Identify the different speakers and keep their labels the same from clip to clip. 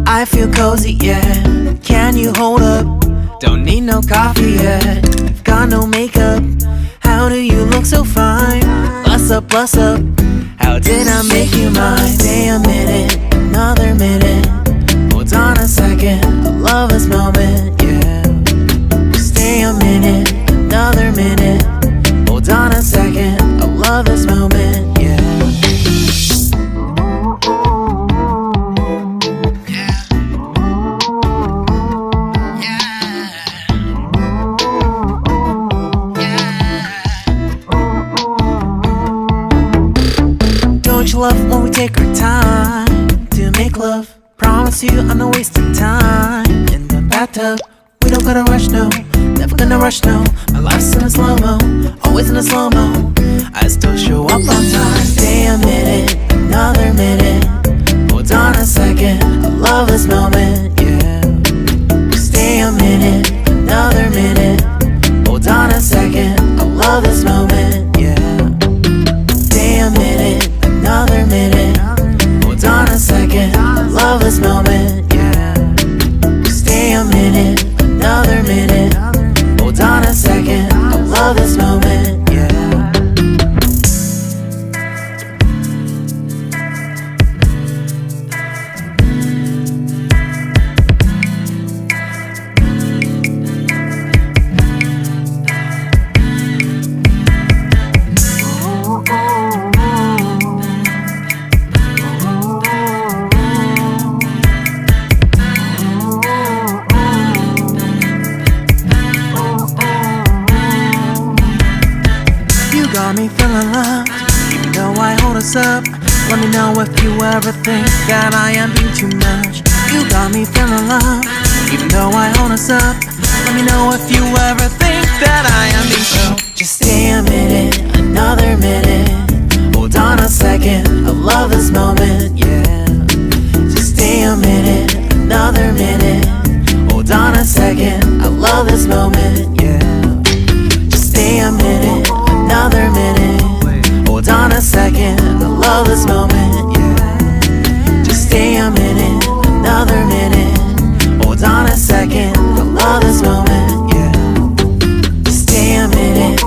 Speaker 1: I feel cozy, yeah. Can you hold up? Don't need no coffee yet. Got no makeup. How do you look so fine? Bless up, bless up. How did I make you mine? Stay a minute, another minute. Hold on a second, I love this moment, yeah. Stay a minute, another minute. Hold on a second, I love this moment, yeah. Don't you love when we take our time to make love? Promise you I'm not wasting time in the bathtub. We don't gotta rush, no. Never gonna rush, no. My life's in a slow-mo, always in a slow-mo. I still show up on time. Stay a minute, another minute. Hold on a second, I love this moment, yeah. Stay a minute, another minute. Hold on a second, I love this moment, yeah. Stay a minute, another minute. Hold on a second, I love this moment, yeah. Stay a minute, another minute. Hold on a second, I love this moment, yeah. Got me feeling loved, even though I hold us up. Let me know if you ever think that I am being too much. You got me feeling loved, even though I hold us up. Let me know if you ever think that I am being so. Just stay a minute, another minute. Hold on a second, I love this moment, yeah. Just stay a minute, another minute. Hold on a second, I love this moment, yeah. Just stay a minute, another minute. Hold on a second, I love this moment, yeah. Just stay a minute, another minute. Hold on a second, I love this moment, yeah. Just stay a minute.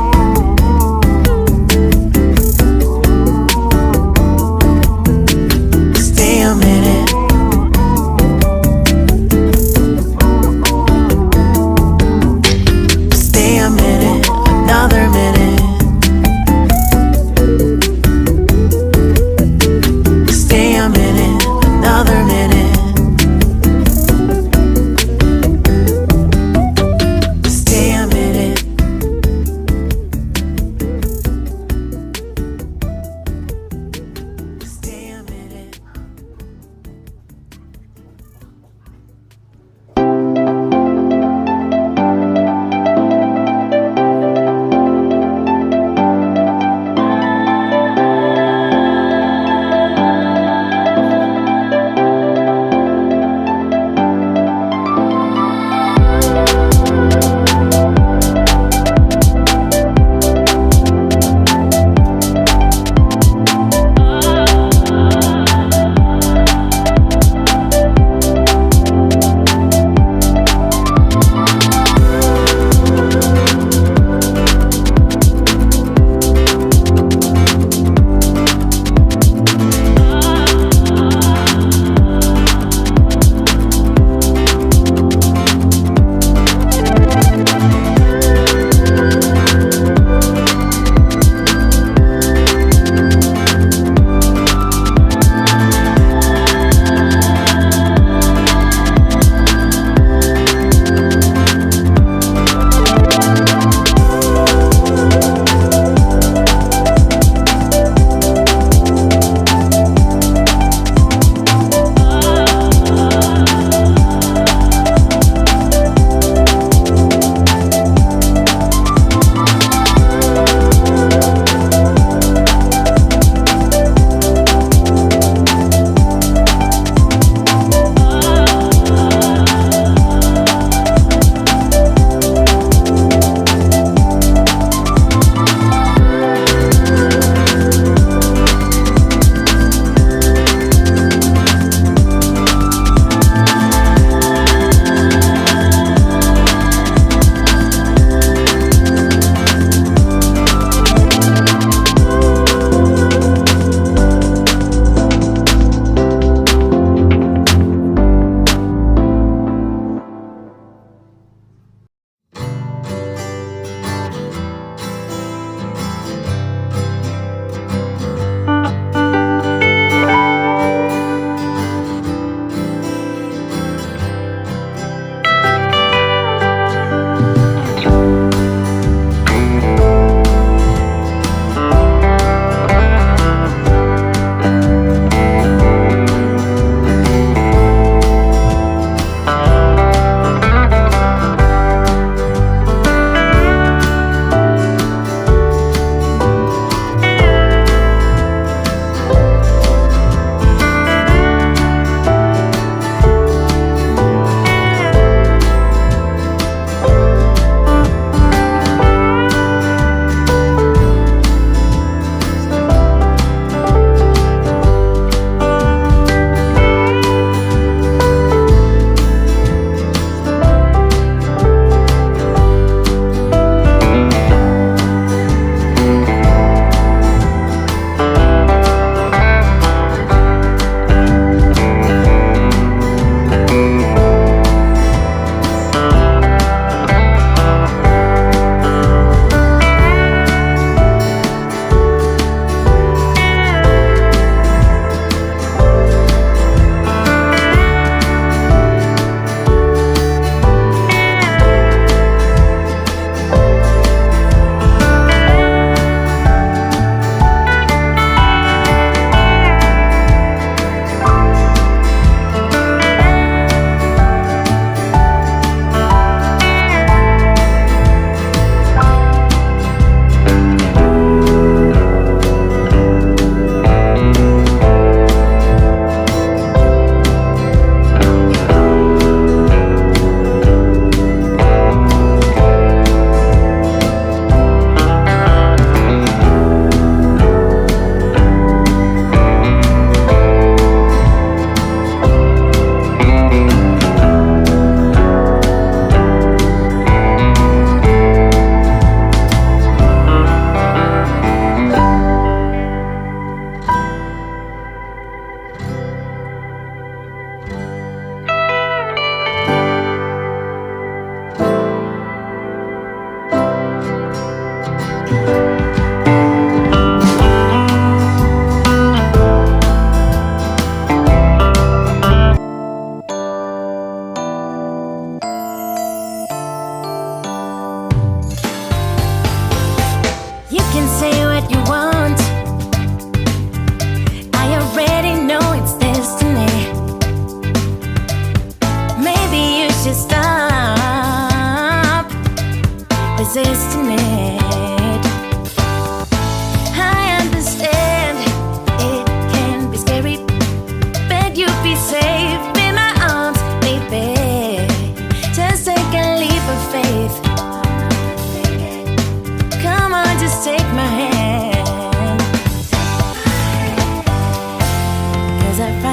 Speaker 2: 'cause I